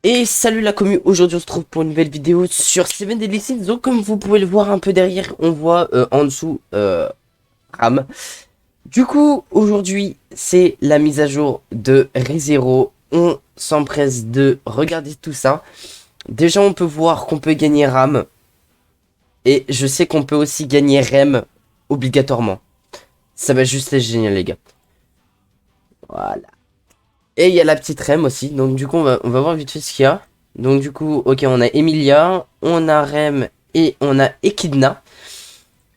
Et salut la commu, aujourd'hui on se trouve pour une nouvelle vidéo sur Seven Deadly Sins. Donc comme vous pouvez le voir un peu derrière, on voit en dessous RAM. Du coup aujourd'hui c'est la mise à jour de ReZero. On s'empresse de regarder tout ça. Déjà on peut voir qu'on peut gagner RAM. Et je sais qu'on peut aussi gagner REM obligatoirement. Ça va juste être génial les gars. Voilà. Et il y a la petite Rem aussi. Donc du coup, on va voir vite fait ce qu'il y a. Donc du coup, ok, on a Emilia, on a Rem et on a Echidna.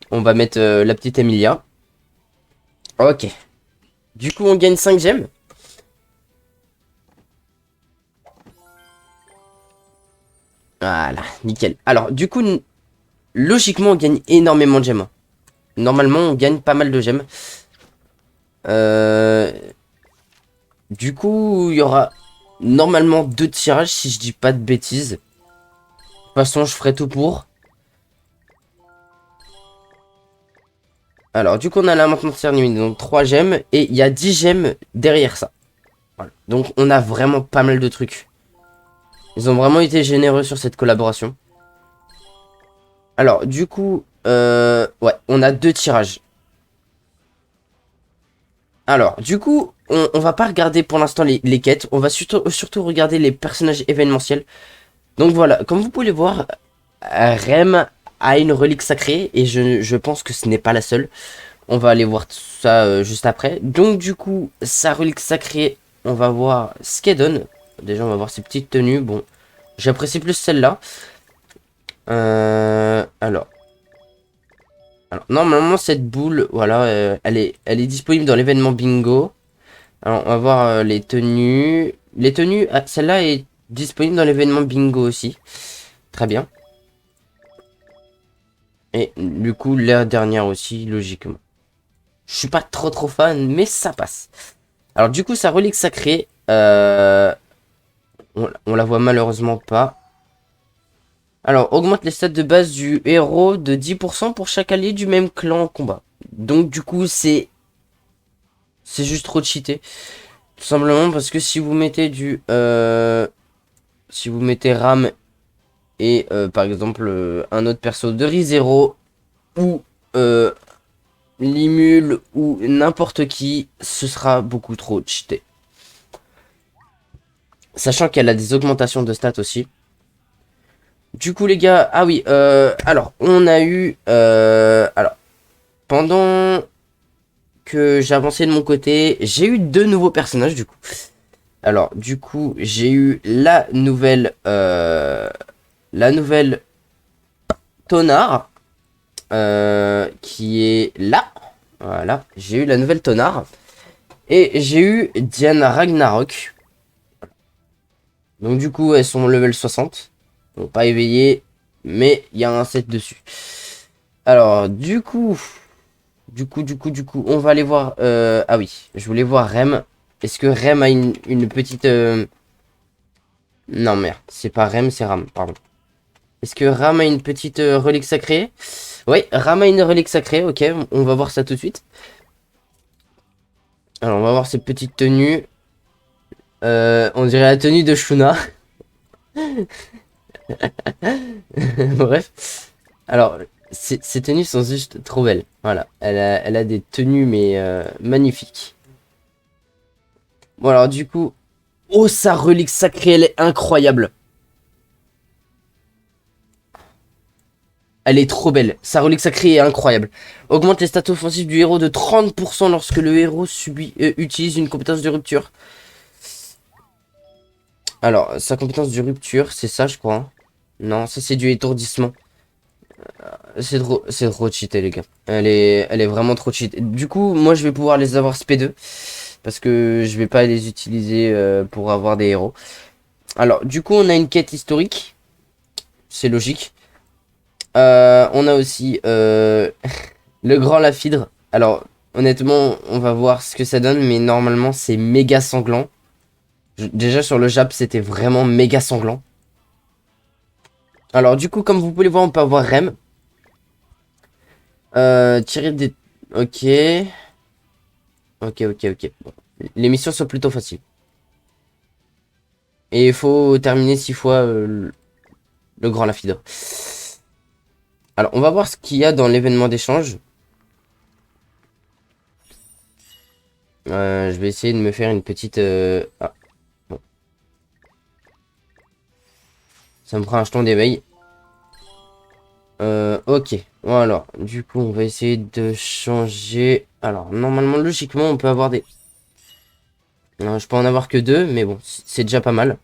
On va mettre la petite Emilia. Ok. Du coup, on gagne 5 gemmes. Voilà, nickel. Alors, du coup, logiquement, on gagne énormément de gemmes. Normalement, on gagne pas mal de gemmes. Euh, du coup, il y aura normalement 2 tirages si je dis pas de bêtises. De toute façon, je ferai tout pour. Alors, du coup, on a là maintenant limite, donc 3 gemmes, et il y a 10 gemmes derrière ça. Voilà. Donc, on a vraiment pas mal de trucs. Ils ont vraiment été généreux sur cette collaboration. Alors, du coup, ouais, on a 2 tirages. Alors, du coup, on va pas regarder pour l'instant les quêtes, on va surtout regarder les personnages événementiels. Donc voilà, comme vous pouvez le voir, Rem a une relique sacrée, et je pense que ce n'est pas la seule. On va aller voir tout ça juste après. Donc du coup, sa relique sacrée, on va voir ce qu'elle donne. Déjà, on va voir ses petites tenues. Bon, j'apprécie plus celle-là. Alors, normalement, cette boule, voilà, elle est disponible dans l'événement bingo. Alors, on va voir les tenues. Les tenues, ah, celle-là est disponible dans l'événement bingo aussi. Très bien. Et du coup, la dernière aussi, logiquement. Je suis pas trop fan, mais ça passe. Alors du coup, sa relique sacrée, on la voit malheureusement pas. Alors, augmente les stats de base du héros de 10% pour chaque allié du même clan en combat. Donc du coup, c'est juste trop cheaté. Tout simplement parce que si vous mettez si vous mettez Ram et par exemple un autre perso de ReZero ou euh, Limul ou n'importe qui, ce sera beaucoup trop cheaté. Sachant qu'elle a des augmentations de stats aussi. Du coup les gars, ah oui, alors on a eu, alors pendant que j'avançais de mon côté, j'ai eu 2 nouveaux personnages du coup. Alors du coup j'ai eu la nouvelle Tonard, qui est là, voilà, j'ai eu la nouvelle Tonard et j'ai eu Diana Ragnarok. Donc du coup elles sont level 60, donc pas éveillées, mais il y a un set dessus. Alors du coup, on va aller voir. Ah oui, je voulais voir Rem. Est-ce que Rem a une petite. Non, merde, c'est pas Rem, c'est Ram, pardon. Est-ce que Ram a une petite relique sacrée? Oui, Ram a une relique sacrée, ok, on va voir ça tout de suite. Alors, on va voir ses petites tenues. On dirait la tenue de Shuna. Bref. Alors, ces tenues sont juste trop belles. Voilà, elle a des tenues, mais magnifiques. Bon, alors, du coup. Oh, sa relique sacrée, elle est incroyable. Elle est trop belle. Sa relique sacrée est incroyable. Augmente les stats offensives du héros de 30% lorsque le héros utilise une compétence de rupture. Alors, sa compétence de rupture, c'est ça, je crois, hein. Non, ça c'est du étourdissement. C'est trop cheaté, les gars. Elle est vraiment trop cheaté. Du coup, moi, je vais pouvoir les avoir SP2. Parce que je vais pas les utiliser pour avoir des héros. Alors, du coup, on a une quête historique. C'est logique. On a aussi le grand Laphidre. Alors, honnêtement, on va voir ce que ça donne, mais normalement, c'est méga sanglant. Déjà, sur le Jap, c'était vraiment méga sanglant. Alors, du coup, comme vous pouvez le voir, on peut avoir Rem. Tirer des... Ok. Ok. Bon. Les missions sont plutôt faciles. Et il faut terminer 6 fois le grand Lafida. Alors, on va voir ce qu'il y a dans l'événement d'échange. Je vais essayer de me faire une petite... Ah, bon. Ça me prend un jeton d'éveil. Ok. Voilà. Du coup, on va essayer de changer... Alors, normalement, logiquement, on peut avoir des... Non, je peux en avoir que 2, mais bon, c'est déjà pas mal.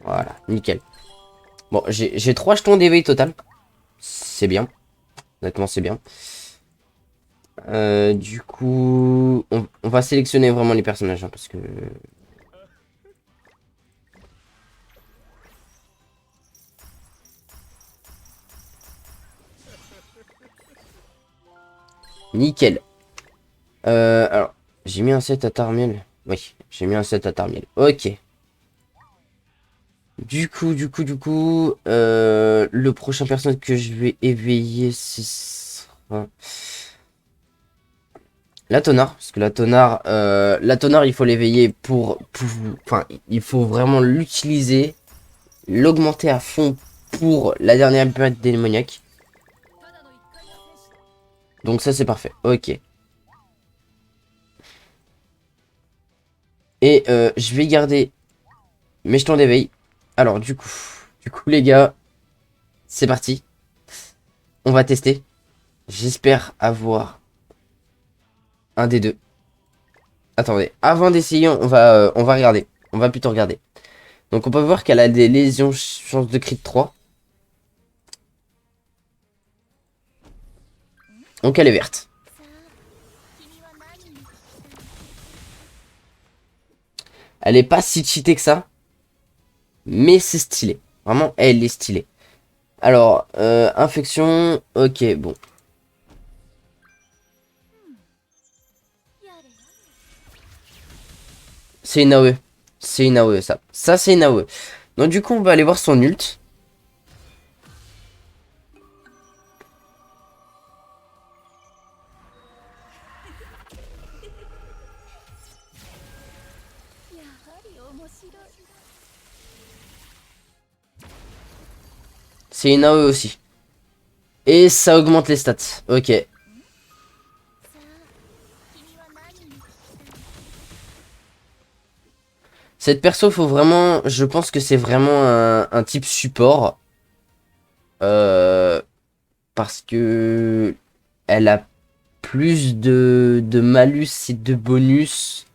Voilà, nickel. Bon, j'ai 3 jetons d'éveil total. C'est bien. Honnêtement, c'est bien. Du coup, on va sélectionner vraiment les personnages, hein, parce que... Nickel. Alors, j'ai mis un set à Tarmiel. Oui, j'ai mis un set à Tarmiel. Ok. Le prochain personnage que je vais éveiller, ce sera... La Tonard, parce que la Tonard, il faut l'éveiller enfin, il faut vraiment l'utiliser, l'augmenter à fond pour la dernière période démoniaque. Donc ça, c'est parfait. Ok. Et je vais garder mes jetons d'éveil. Alors, du coup, les gars, c'est parti. On va tester. J'espère avoir un des deux. Attendez, avant d'essayer, on va regarder. On va plutôt regarder. Donc on peut voir qu'elle a des lésions chance de crit 3. Donc elle est verte. Elle est pas si cheatée que ça. Mais c'est stylé. Vraiment, elle est stylée. Alors, infection. Ok, bon. C'est une AOE. C'est une AOE, ça. Ça, c'est une AOE. Donc du coup, on va aller voir son ult. C'est une AOE aussi. Et ça augmente les stats. Ok. Cette perso, faut vraiment... Je pense que c'est vraiment un type support. Parce que... Elle a plus de malus et de bonus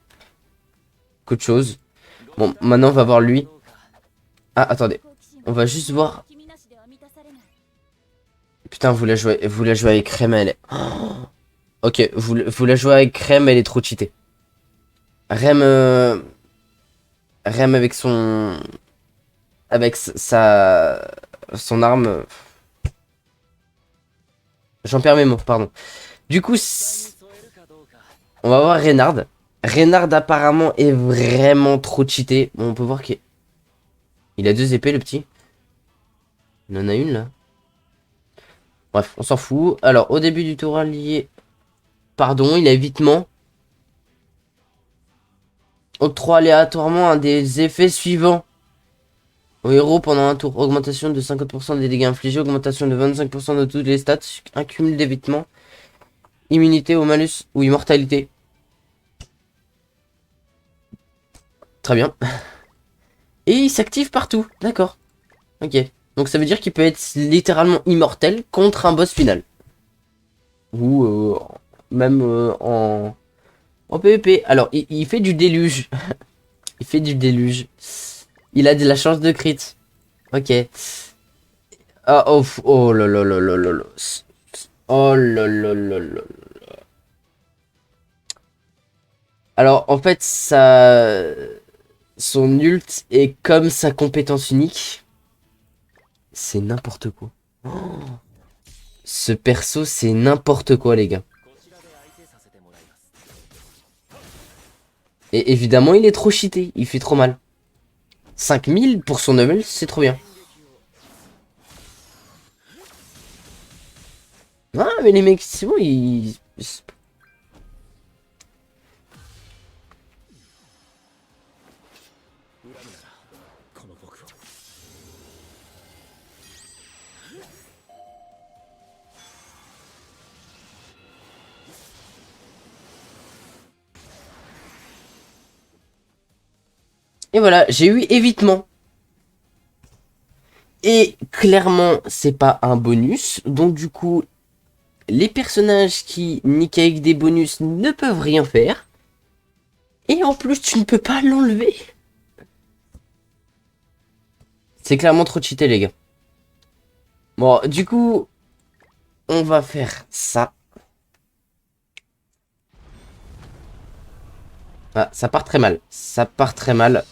qu'autre chose. Bon, maintenant, on va voir lui. Ah, attendez. On va juste voir... Putain, vous la jouez avec Crème, elle est... Oh, ok, vous la jouez avec Crème, elle est trop cheatée. Rem... Rem avec son... Avec son arme... J'en perds mes mots, pardon. Du coup, on va voir Reynard. Reynard apparemment est vraiment trop cheaté. Bon, on peut voir qu'il a 2 épées, le petit. Il en a une, là. Bref, on s'en fout. Alors, au début du tour allié... Pardon, il a évitement. Octroie aléatoirement un des effets suivants au héros pendant un tour. Augmentation de 50% des dégâts infligés. Augmentation de 25% de toutes les stats. Un cumul d'évitement. Immunité au malus ou immortalité. Très bien. Et il s'active partout. D'accord. Ok. Donc ça veut dire qu'il peut être littéralement immortel contre un boss final. Ou même en PvP. Alors, il fait du déluge. Il fait du déluge. Il a de la chance de crit. Ok. Ah, oh, oh là là là là là là. Oh là là là là. Alors, en fait, son ult est comme sa compétence unique. C'est n'importe quoi. Oh, ce perso, c'est n'importe quoi, les gars. Et évidemment, il est trop cheaté. Il fait trop mal. 5000 pour son level, c'est trop bien. Ah, mais les mecs, c'est bon, ils... Et voilà, j'ai eu évitement. Et clairement, c'est pas un bonus. Donc du coup, les personnages qui niquent avec des bonus ne peuvent rien faire. Et en plus, tu ne peux pas l'enlever. C'est clairement trop cheaté, les gars. Bon, du coup, on va faire ça. Ah, ça part très mal. Ça part très mal.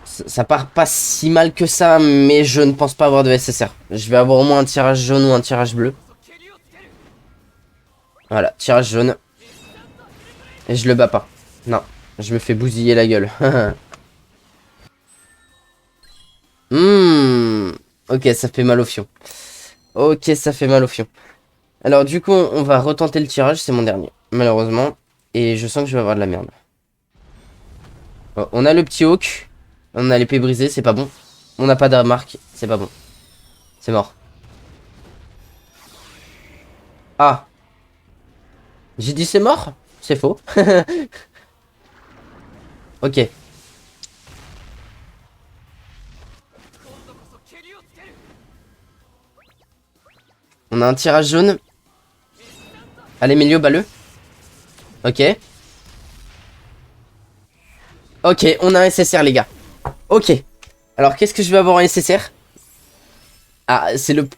Ça part pas si mal que ça, mais je ne pense pas avoir de SSR. Je vais avoir au moins un tirage jaune ou un tirage bleu. Voilà, tirage jaune. Et je le bats pas. Non, je me fais bousiller la gueule. Ok, ça fait mal au fion. Ok, ça fait mal au fion. Alors du coup, on va retenter le tirage, c'est mon dernier, malheureusement. Et je sens que je vais avoir de la merde. Oh, on a le petit Hawk. On a l'épée brisée, c'est pas bon. On n'a pas de marque, c'est pas bon. C'est mort. Ah, j'ai dit c'est mort? C'est faux. Ok. On a un tirage jaune. Allez, Mélio, bas-le. Ok. Ok, on a un SSR, les gars. Ok. Alors, qu'est-ce que je vais avoir en SSR? Ah, c'est le...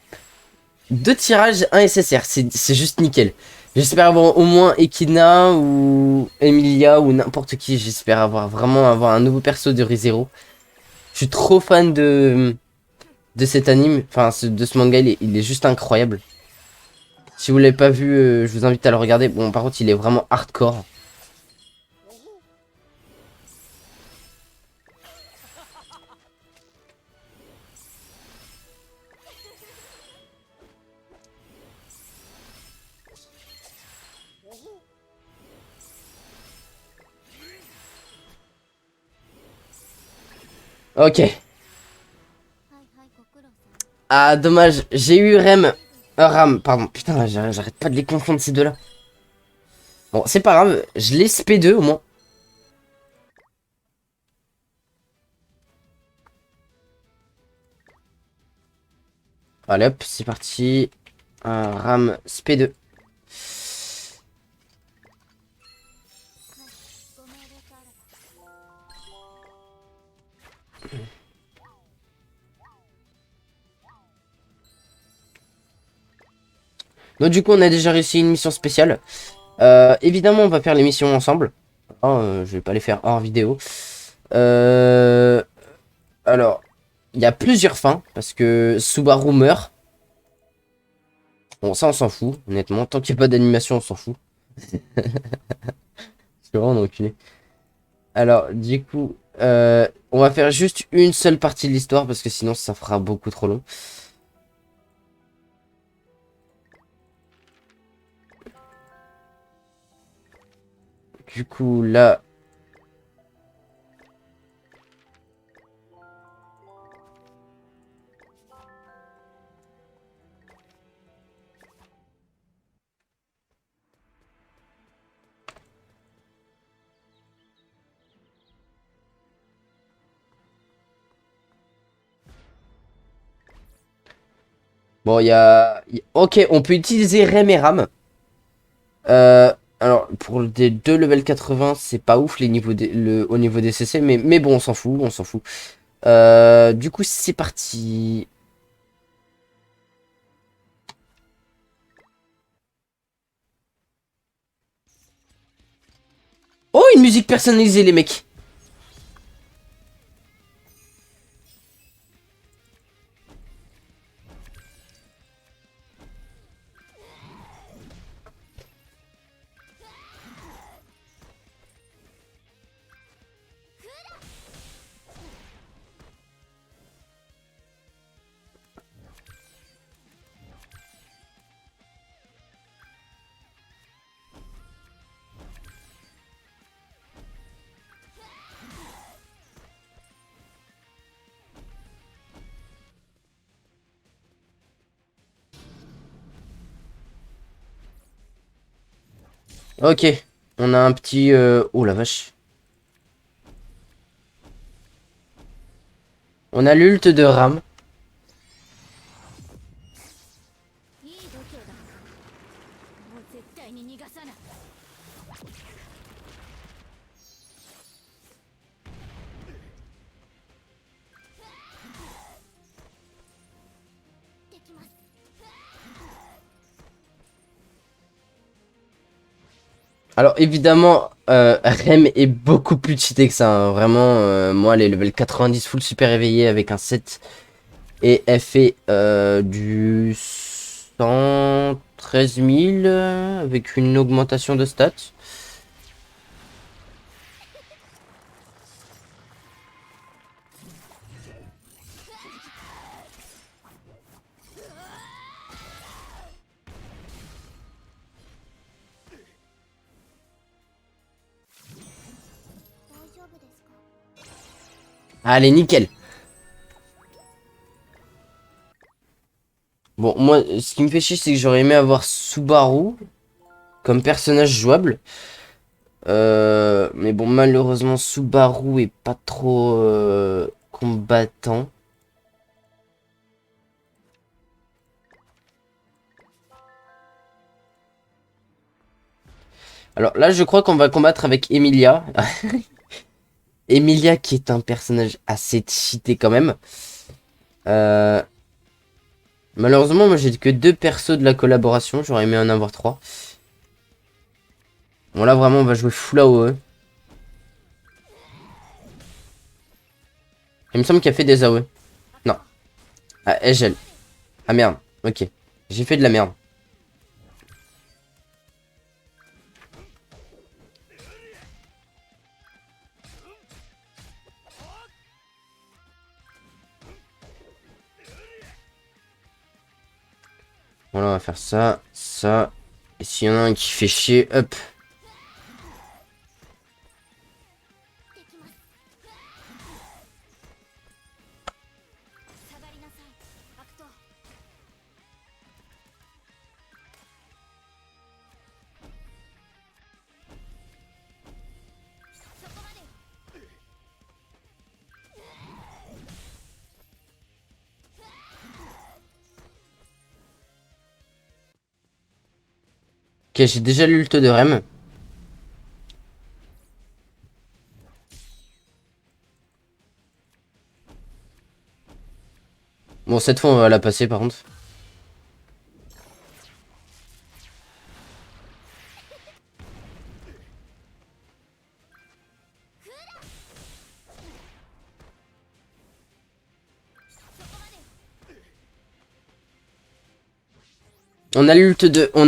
Deux tirages, un SSR. C'est juste nickel. J'espère avoir au moins Ekina ou Emilia ou n'importe qui. J'espère vraiment avoir un nouveau perso de ReZero. Je suis trop fan de cet anime. Enfin, de ce manga. Il est juste incroyable. Si vous l'avez pas vu, je vous invite à le regarder. Bon, par contre, il est vraiment hardcore. Ok. Ah, dommage. J'ai eu Rem. Ram, pardon. Putain, j'arrête pas de les confondre ces deux-là. Bon, c'est pas grave. Je laisse P2 au moins. Allez hop, c'est parti. Un Ram SP2. Donc du coup, on a déjà réussi une mission spéciale. Évidemment, on va faire les missions ensemble. Oh, je vais pas les faire hors vidéo. Euh, alors, il y a plusieurs fins, parce que Subaru meurt. Bon, ça, on s'en fout, honnêtement. Tant qu'il n'y a pas d'animation, on s'en fout. C'est vraiment enculé. Alors, du coup, on va faire juste une seule partie de l'histoire, parce que sinon, ça fera beaucoup trop long. Du coup, là... Bon, Ok, on peut utiliser Rem et Ram. Alors, pour des deux level 80, c'est pas ouf les niveaux au niveau des CC, mais bon, on s'en fout, on s'en fout. Du coup, c'est parti. Oh, une musique personnalisée, les mecs. Ok, on a un petit... Oh la vache. On a l'ult de Ram. Alors évidemment, Rem est beaucoup plus cheaté que ça, hein. Vraiment, moi, les level 90 full super éveillé avec un 7. Et elle fait du 113 000 avec une augmentation de stats. Allez, nickel. Bon, moi, ce qui me fait chier, c'est que j'aurais aimé avoir Subaru comme personnage jouable. Mais bon, malheureusement, Subaru est pas trop combattant. Alors là, je crois qu'on va combattre avec Emilia. Emilia qui est un personnage assez cheaté quand même. Euh, Malheureusement, moi j'ai que 2 persos de la collaboration. J'aurais aimé en avoir 3. Bon là vraiment on va jouer full AOE. Il me semble qu'il a fait des AOE. Non. Ah, Egel. Ah merde. Ok. J'ai fait de la merde. Bon là on va faire ça. Ça. Et s'il y en a un qui fait chier, hop. Ok, j'ai déjà l'ult de Rem. Bon cette fois on va la passer par contre. On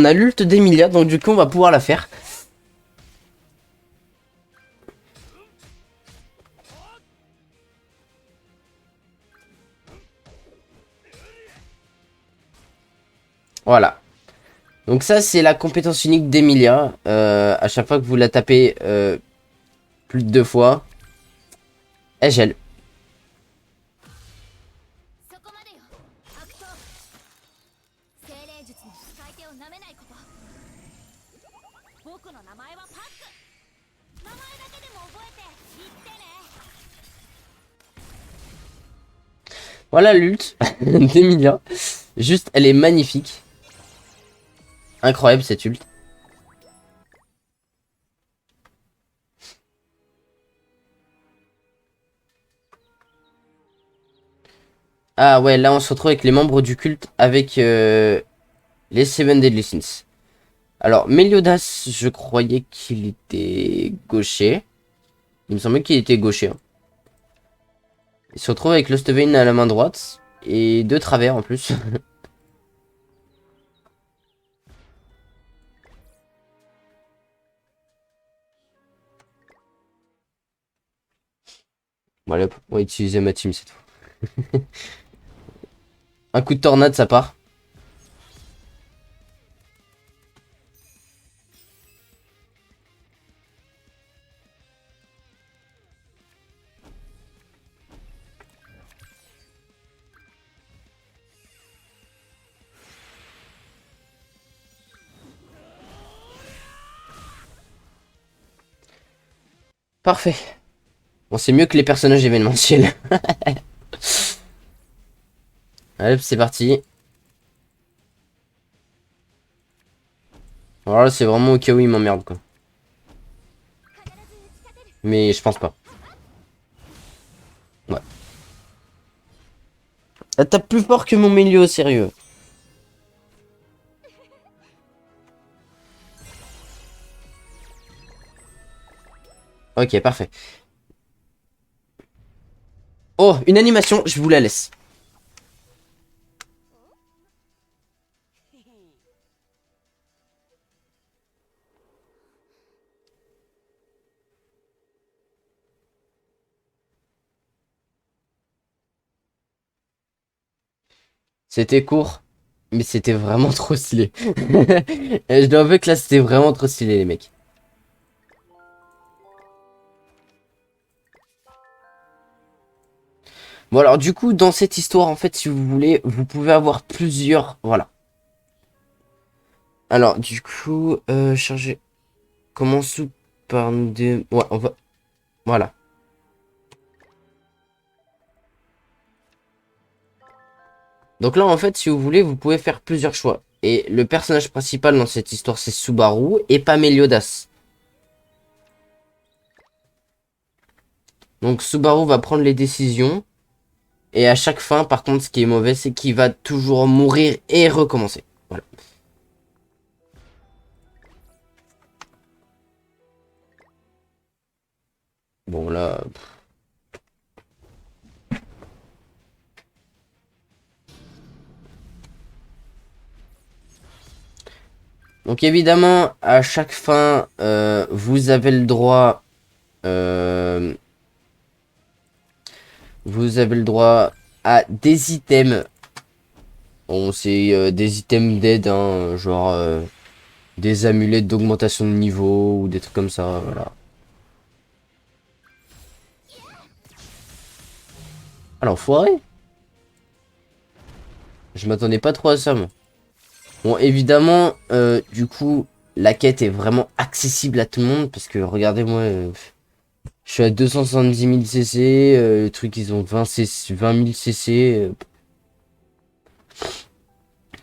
a l'ult d'Emilia, donc du coup on va pouvoir la faire. Voilà. Donc ça c'est la compétence unique d'Emilia. À chaque fois que vous la tapez plus de 2 fois, elle gèle. Voilà l'ult d'Emilia. Juste, elle est magnifique. Incroyable cette ult. Ah ouais, là on se retrouve avec les membres du culte avec les Seven Deadly Sins. Alors, Meliodas, je croyais qu'il était gaucher. Il me semblait qu'il était gaucher, hein. Il se retrouve avec Lostvein à la main droite. Et 2 travers en plus. Bon, allez hop, on va utiliser ma team cette fois. Un coup de tornade, ça part. Parfait. Bon, c'est mieux que les personnages événementiels. Allez, c'est parti. Alors là, c'est vraiment au cas où il m'emmerde, quoi. Mais je pense pas. Ouais. Elle tape plus fort que mon milieu, sérieux. Ok, parfait. Oh, une animation, je vous la laisse. C'était court, mais c'était vraiment trop stylé. Et je dois avouer que là, c'était vraiment trop stylé, les mecs. Bon, alors du coup, dans cette histoire, en fait, si vous voulez, vous pouvez avoir plusieurs... Voilà. Alors, du coup, charger... Commençons par des... Ouais, on va... Voilà. Donc là, en fait, si vous voulez, vous pouvez faire plusieurs choix. Et le personnage principal dans cette histoire, c'est Subaru et pas Meliodas. Donc Subaru va prendre les décisions. Et à chaque fin, par contre, ce qui est mauvais, c'est qu'il va toujours mourir et recommencer. Voilà. Bon, là... Donc évidemment, à chaque fin, vous avez le droit... euh, vous avez le droit à des items. Bon, c'est des items d'aide, hein, genre des amulettes d'augmentation de niveau ou des trucs comme ça, voilà. Ah, l'enfoiré! Je m'attendais pas trop à ça, moi. Bon, évidemment, du coup, la quête est vraiment accessible à tout le monde parce que regardez-moi, je suis à 270 000 CC, les trucs ils ont 20 000 CC.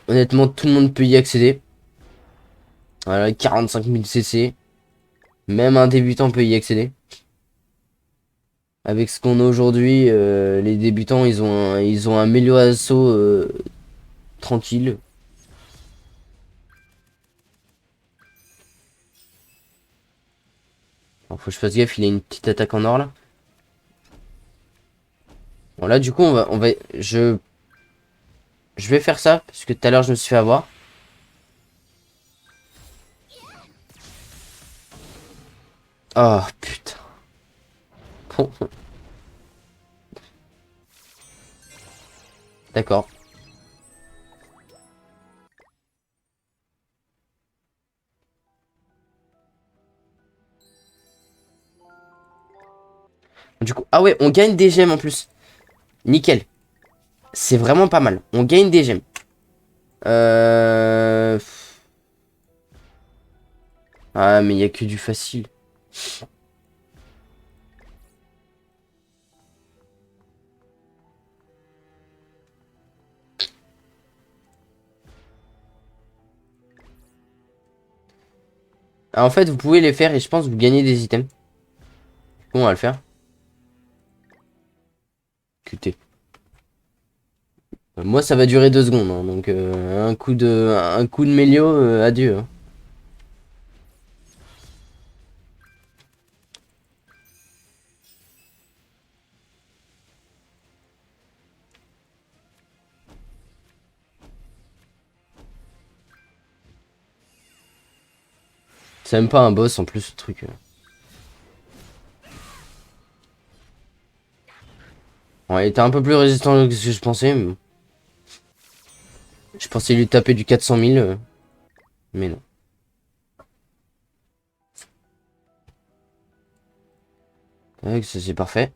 Honnêtement, tout le monde peut y accéder. Voilà, 45 000 CC. Même un débutant peut y accéder. Avec ce qu'on a aujourd'hui, les débutants, ils ont un Meliodas tranquille. Alors, faut que je fasse gaffe, il a une petite attaque en or là. Bon, là, du coup, je vais faire ça parce que tout à l'heure, je me suis fait avoir. Oh putain. Bon, d'accord. Du coup, ah ouais, on gagne des gemmes en plus. Nickel. C'est vraiment pas mal. On gagne des gemmes. Euh... Ah, mais il y a que du facile. Ah, en fait, vous pouvez les faire et je pense que vous gagnez des items. Du coup, on va le faire. QT. Moi, ça va durer 2 secondes, hein, donc un coup de Mélio, adieu, hein. C'est même pas un boss en plus, ce truc. Bon, il était un peu plus résistant que ce que je pensais. Mais... Je pensais lui taper du 400 000, mais non. Ouais, ça c'est parfait.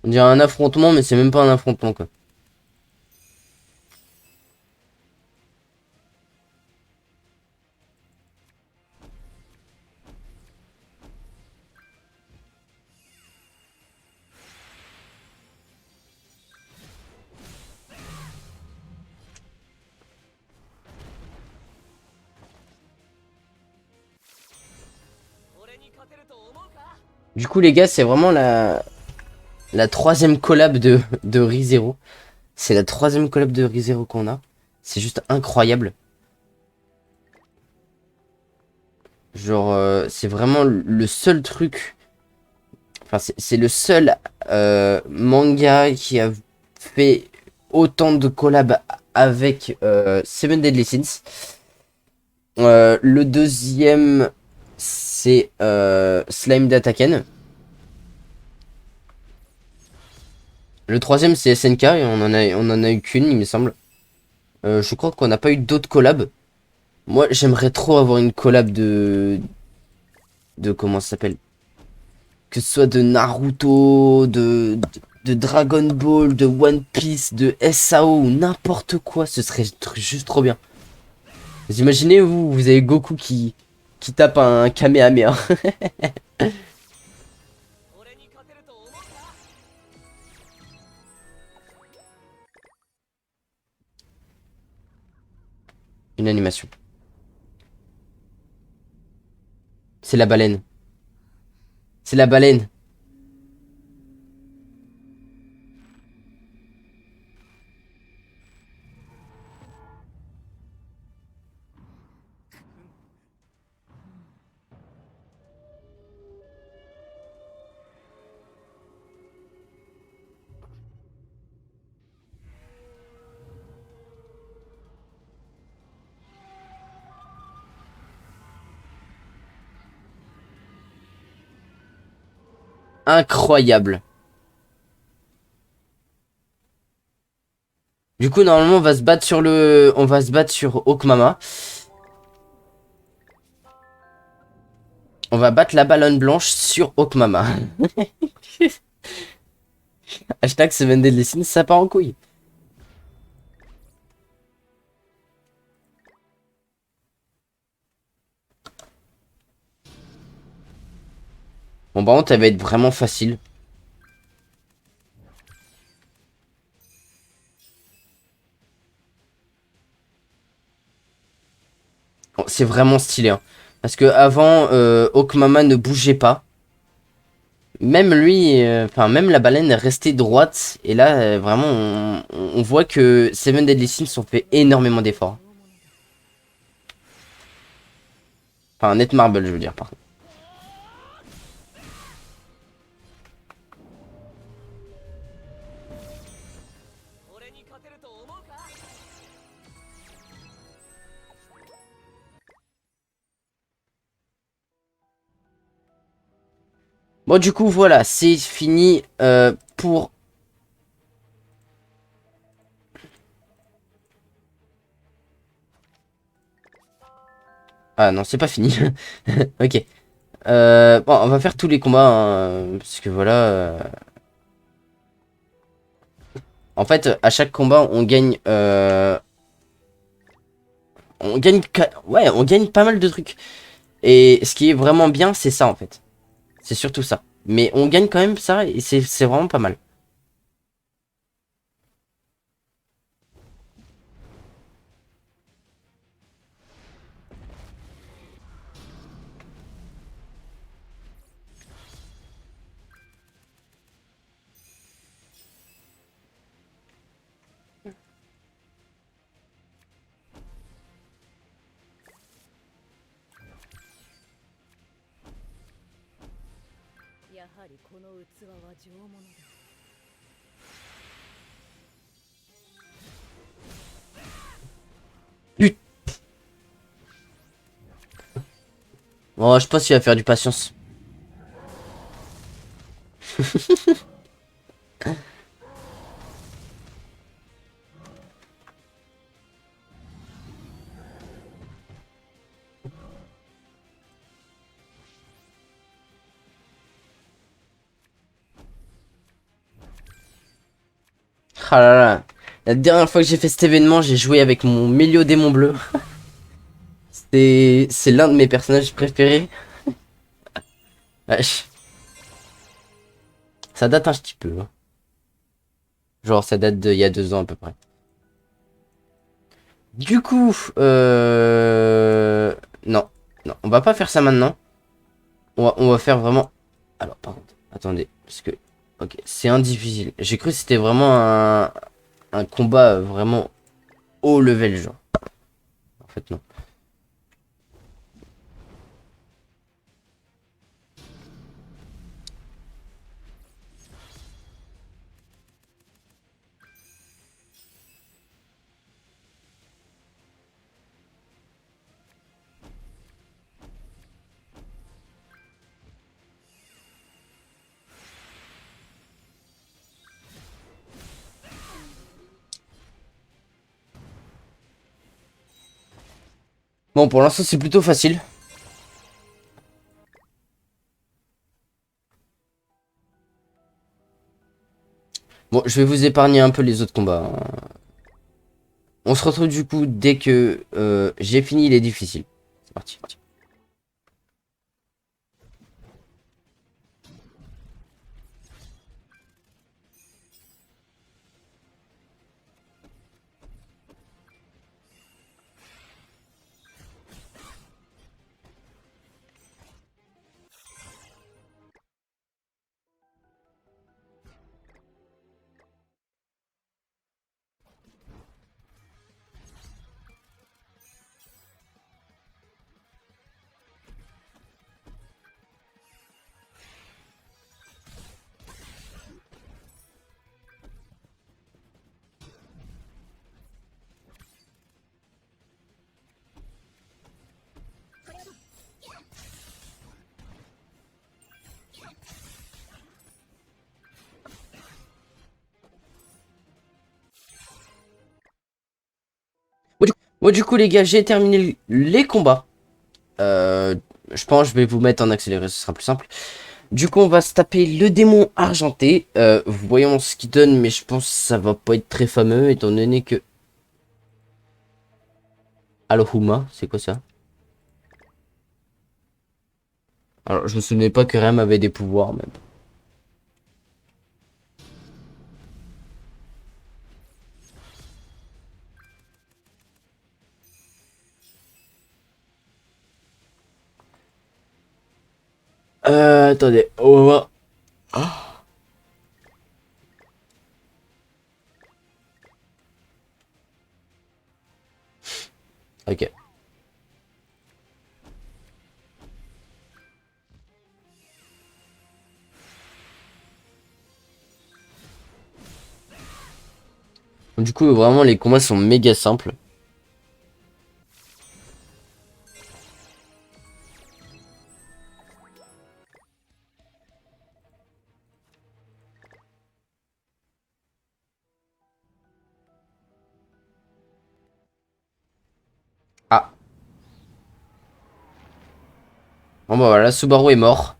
On dirait un affrontement, mais c'est même pas un affrontement, quoi. Du coup, les gars, c'est vraiment la troisième collab de ReZero. C'est la troisième collab de ReZero qu'on a. C'est juste incroyable. Genre, c'est vraiment le seul truc. Enfin, c'est le seul manga qui a fait autant de collabs avec Seven Deadly Sins. Le deuxième, c'est Slime Dataken. Le troisième, c'est SNK, et on en a eu qu'une, il me semble. Je crois qu'on n'a pas eu d'autres collabs. Moi, j'aimerais trop avoir une collab de comment ça s'appelle? Que ce soit de Naruto, de Dragon Ball, de One Piece, de SAO ou n'importe quoi, ce serait juste trop bien. Vous imaginez, vous avez Goku qui tape un Kamehameha. Une animation. C'est la baleine. C'est la baleine. Incroyable. Du coup, normalement, on va se battre sur on va se battre sur Hawkmama. On va battre la ballonne blanche sur Hawkmama. Hashtag Seven Deadly Sins, ça part en couille. Bon, par contre, elle va être vraiment facile. Bon, c'est vraiment stylé, hein. Parce que avant, Hawkmama ne bougeait pas. Même lui, enfin même la baleine est restée droite. Et là, vraiment, on voit que Seven Deadly Sins ont fait énormément d'efforts. Enfin, Netmarble, je veux dire, par contre. Bon, du coup, voilà, c'est fini pour... Ah non, c'est pas fini. Ok. Bon, on va faire tous les combats, hein, parce que voilà... En fait, à chaque combat, on gagne... on gagne... Ouais, on gagne pas mal de trucs. Et ce qui est vraiment bien, c'est ça, en fait. C'est surtout ça. Mais on gagne quand même ça, et c'est vraiment pas mal. Putain. Bon, je pense qu'il va faire du patience. Ah là là. La dernière fois que j'ai fait cet événement, j'ai joué avec mon Méliodémon bleu. C'est l'un de mes personnages préférés. Wesh. Ça date un petit peu, hein. Genre, ça date d'il y a 2 ans à peu près. Du coup, non. Non, on va pas faire ça maintenant. On va faire vraiment... Alors, par contre, attendez. Parce que... Ok, c'est un difficile. J'ai cru que c'était vraiment un combat vraiment haut level, genre. En fait, non. Bon, pour l'instant, c'est plutôt facile. Bon, je vais vous épargner un peu les autres combats, hein. On se retrouve du coup dès que j'ai fini les difficiles. C'est parti. Bon, du coup, les gars, j'ai terminé les combats. Je pense que je vais vous mettre en accéléré, ce sera plus simple. Du coup, on va se taper le démon argenté. Voyons ce qu'il donne, mais je pense que ça va pas être très fameux, étant donné que... Alohuma, c'est quoi ça? Alors, je me souvenais pas que Rem avait des pouvoirs, même. Attendez, on va voir. Ah, ok. Du coup, vraiment, les combats sont méga simples. Ah, bon bah voilà, Subaru est mort.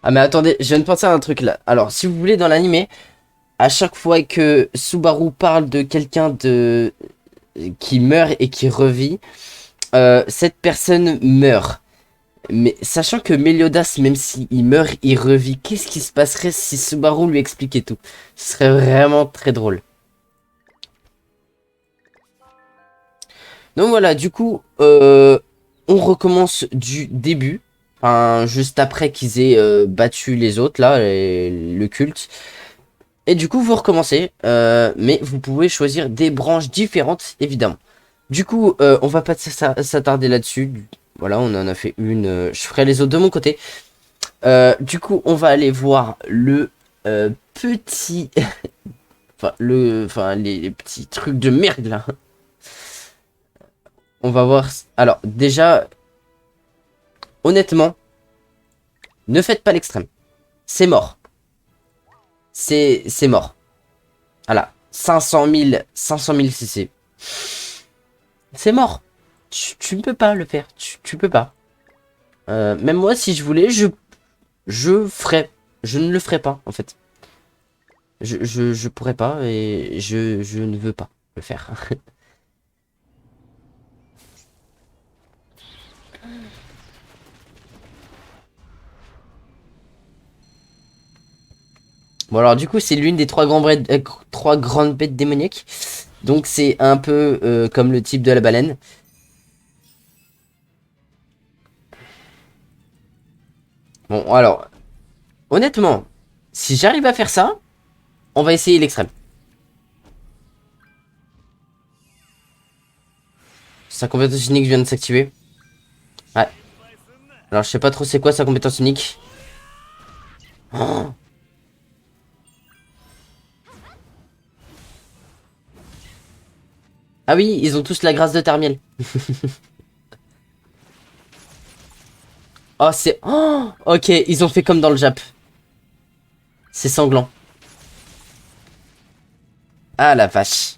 Ah mais attendez, je viens de penser à un truc là. Alors, si vous voulez, dans l'animé, à chaque fois que Subaru parle de quelqu'un de qui meurt et qui revit, cette personne meurt. Mais sachant que Meliodas, même s'il meurt, il revit, qu'est-ce qui se passerait si Subaru lui expliquait tout? Ce serait vraiment très drôle. Donc voilà, du coup, on recommence du début. Enfin, juste après qu'ils aient battu les autres, là, le culte. Et du coup, vous recommencez, mais vous pouvez choisir des branches différentes, évidemment. Du coup, on va pas s'attarder là-dessus. Voilà, on en a fait une. Je ferai les autres de mon côté. Du coup, on va aller voir le petit Enfin, les petits trucs de merde, là. On va voir... Alors, déjà, honnêtement, ne faites pas l'extrême. C'est mort. C'est mort. Voilà. 500 000 CC. C'est mort. Tu ne peux pas le faire. Tu peux pas. Même moi, si je voulais, je ferais. Je ne le ferais pas, en fait. Je pourrais pas et je ne veux pas le faire. Bon alors du coup c'est l'une des trois grandes bêtes démoniaques. Donc c'est un peu comme le type de la baleine. Bon alors, honnêtement, si j'arrive à faire ça, on va essayer l'extrême. Sa compétence unique vient de s'activer. Ouais. Alors je sais pas trop c'est quoi sa compétence unique. Oh. Ah oui, ils ont tous la grâce de Tarmiel. Oh c'est... Oh, ok, ils ont fait comme dans le Jap. C'est sanglant. Ah la vache.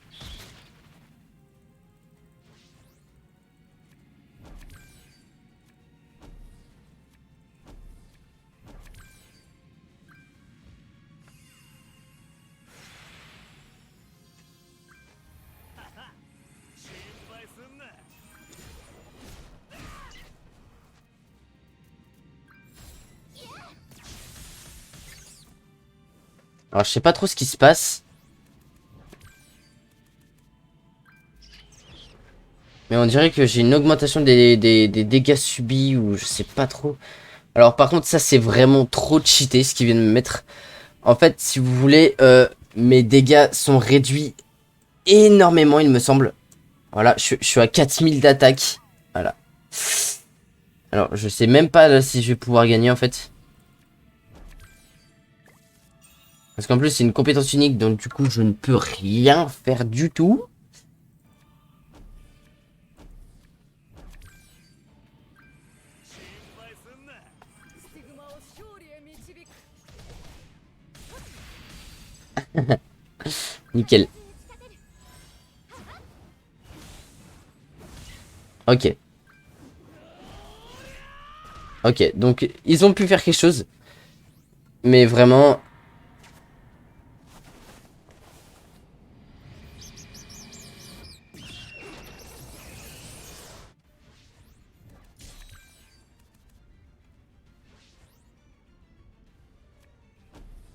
Alors je sais pas trop ce qui se passe. Mais on dirait que j'ai une augmentation des dégâts subis ou je sais pas trop. Alors par contre ça c'est vraiment trop cheaté ce qu'ils viennent de me mettre. En fait si vous voulez mes dégâts sont réduits énormément il me semble. Voilà je suis à 4000 d'attaque. Voilà. Alors je sais même pas là, si je vais pouvoir gagner en fait. Parce qu'en plus c'est une compétence unique donc du coup je ne peux rien faire du tout. Nickel. Ok. Ok, donc ils ont pu faire quelque chose. Mais vraiment...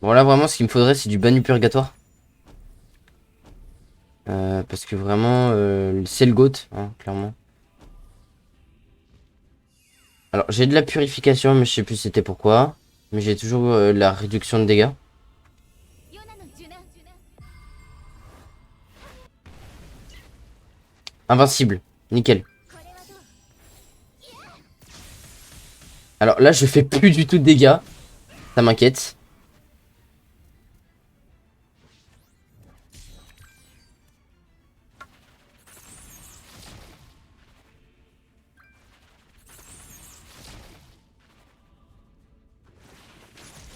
Bon là vraiment ce qu'il me faudrait c'est du Banu Purgatoire. Parce que vraiment c'est le GOAT, hein, clairement. Alors j'ai de la purification mais je sais plus c'était pourquoi. Mais j'ai toujours la réduction de dégâts. Invincible, nickel. Alors là je fais plus du tout de dégâts. Ça m'inquiète.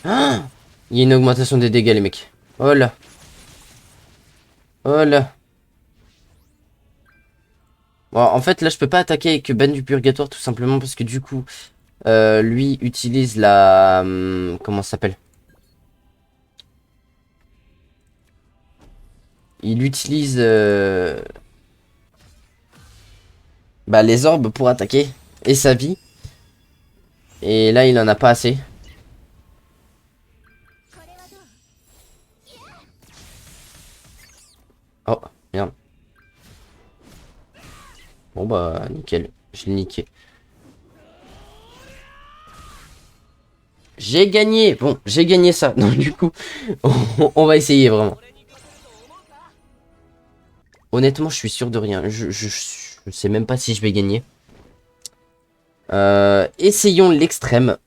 Ah, il y a une augmentation des dégâts les mecs. Oh là. Oh là. Bon, en fait là je peux pas attaquer avec Ban du Purgatoire tout simplement parce que du coup lui utilise la... comment ça s'appelle? Il utilise bah, les orbes pour attaquer et sa vie. Et là il en a pas assez. Oh merde. Bon bah nickel, je l'ai niqué. J'ai gagné. Bon, j'ai gagné ça. Donc du coup, on va essayer vraiment. Honnêtement, je suis sûr de rien. Je sais même pas si je vais gagner. Essayons l'extrême.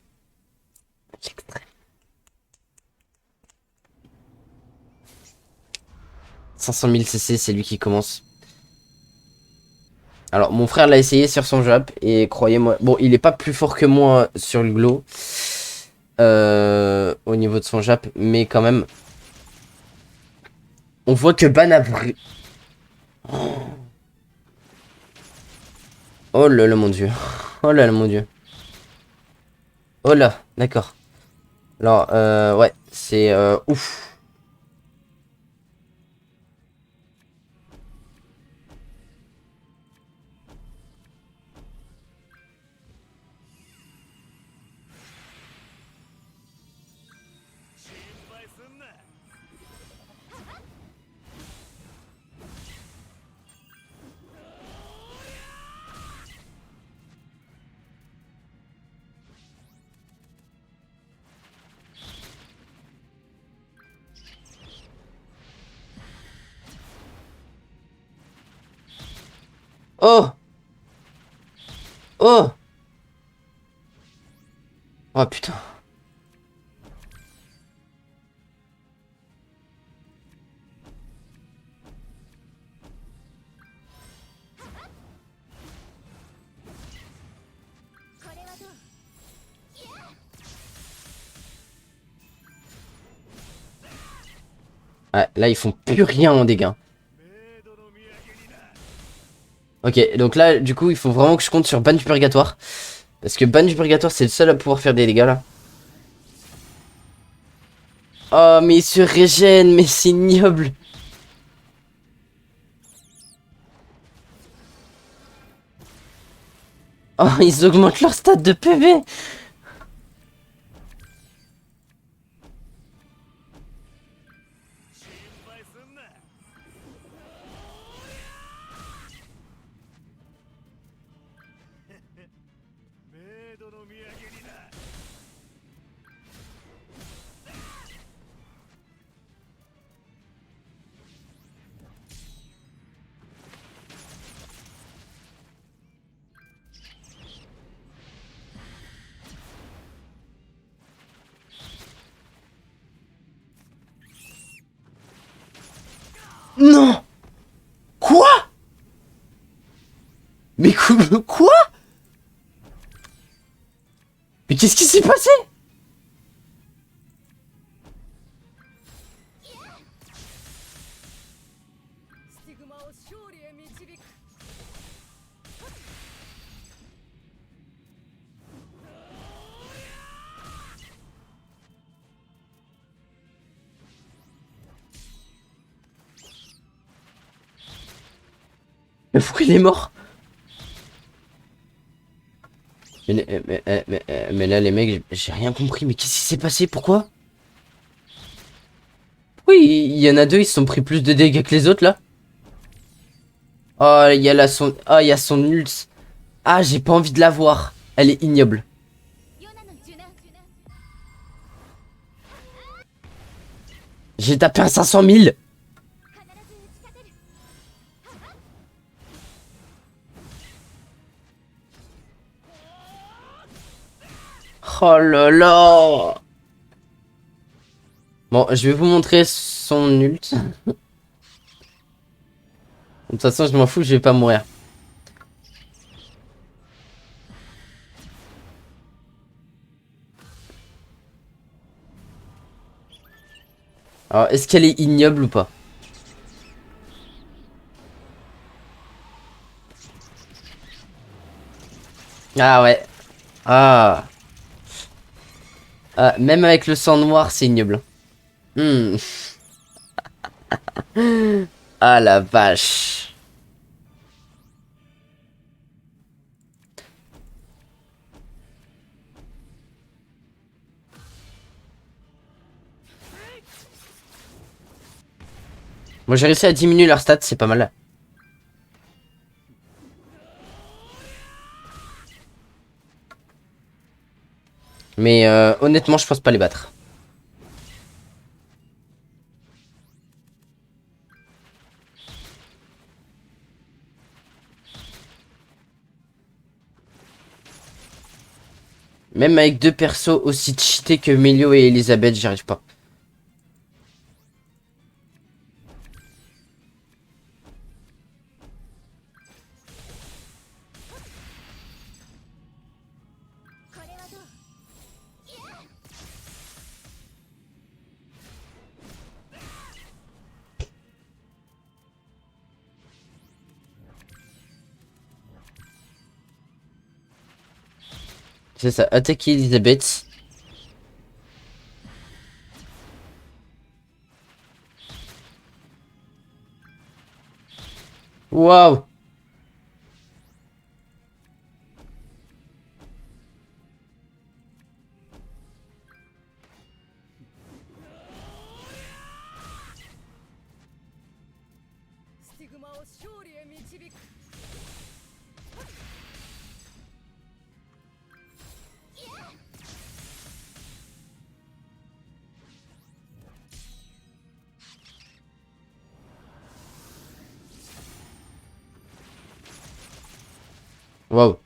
L'extrême. 500 000 CC, c'est lui qui commence. Alors, mon frère l'a essayé sur son Jap, et croyez-moi... Bon, il est pas plus fort que moi sur le glow. Au niveau de son Jap, mais quand même... On voit que Ban a... Oh là là, mon dieu. Oh là là, mon dieu. Oh là, d'accord. Alors, ouais, c'est ouf. Oh! Oh! Oh putain. Ouais, là ils font plus rien en dégâts. Ok, donc là du coup il faut vraiment que je compte sur Ban du Purgatoire. Parce que Ban du Purgatoire c'est le seul à pouvoir faire des dégâts là. Oh mais il se régène, mais c'est ignoble. Oh ils augmentent leur stade de PV. Non. Quoi? Mais quoi? Mais qu'est-ce qui s'est passé? Mais pourquoi il est mort? Mais là les mecs, j'ai rien compris. Mais qu'est-ce qui s'est passé? Pourquoi? Oui, il y en a deux, ils se sont pris plus de dégâts que les autres là. Oh, il y a la son... Oh, il y a son ult. Ah, j'ai pas envie de la voir. Elle est ignoble. J'ai tapé un 500 000. Oh là là. Bon, je vais vous montrer son ult. De toute façon, je m'en fous, je vais pas mourir. Alors, est-ce qu'elle est ignoble ou pas? Ah ouais. Ah. Ah, même avec le sang noir, c'est ignoble. Hmm. Ah la vache. Moi j'ai réussi à diminuer leur stats, c'est pas mal. Mais honnêtement, je pense pas les battre. Même avec deux persos aussi cheatés que Melio et Elisabeth, j'y arrive pas. C'est ça, attaquer Elisabeth. Waouh. Waouh.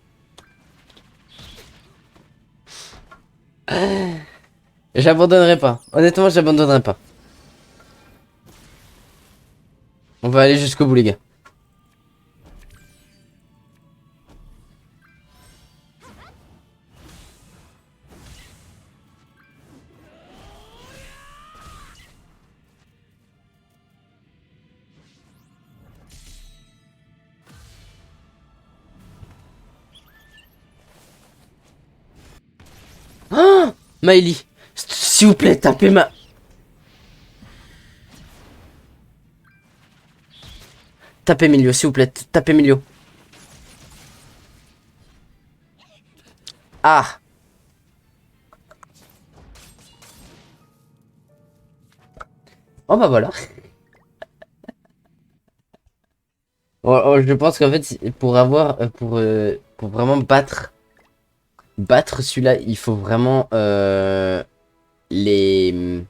J'abandonnerai pas. Honnêtement, j'abandonnerai pas. On va aller jusqu'au bout, les gars. Ah, Miley, s'il vous plaît, tapez ma... Tapez milieu, s'il vous plaît, tapez milieu. Ah. Oh bah voilà. Je pense qu'en fait, pour avoir, pour vraiment battre celui-là, il faut vraiment les,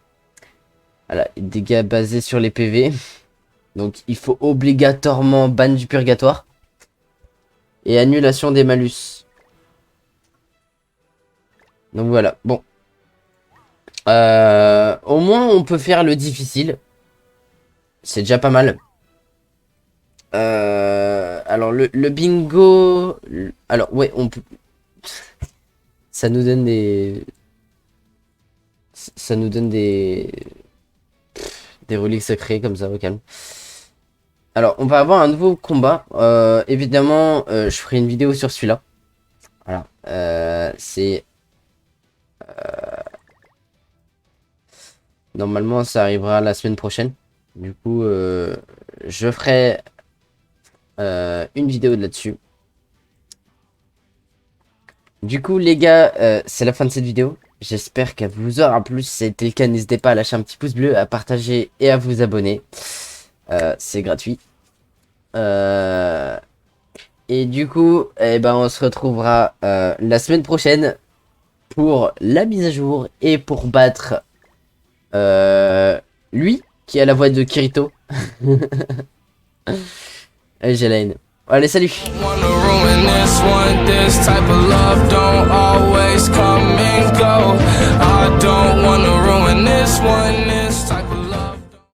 voilà, dégâts basés sur les PV. Donc il faut obligatoirement ban du purgatoire et annulation des malus. Donc voilà, bon. Au moins on peut faire le difficile. C'est déjà pas mal. Alors le bingo... Alors ouais, on peut... Ça nous donne des... Ça nous donne des reliques sacrées comme ça, au calme. Alors, on va avoir un nouveau combat. Évidemment, je ferai une vidéo sur celui-là. Voilà. C'est... Normalement, ça arrivera la semaine prochaine. Du coup, je ferai une vidéo là-dessus. Du coup, les gars, c'est la fin de cette vidéo. J'espère qu'elle vous aura plu. Si c'était le cas, n'hésitez pas à lâcher un petit pouce bleu, à partager et à vous abonner. C'est gratuit. Et du coup, eh ben, on se retrouvera la semaine prochaine pour la mise à jour et pour battre lui qui a la voix de Kirito. Allez, j'ai la haine. Allez, salut. Wanna ruin this one, this type of love don't always come and go. I don't wanna ruin this one, this type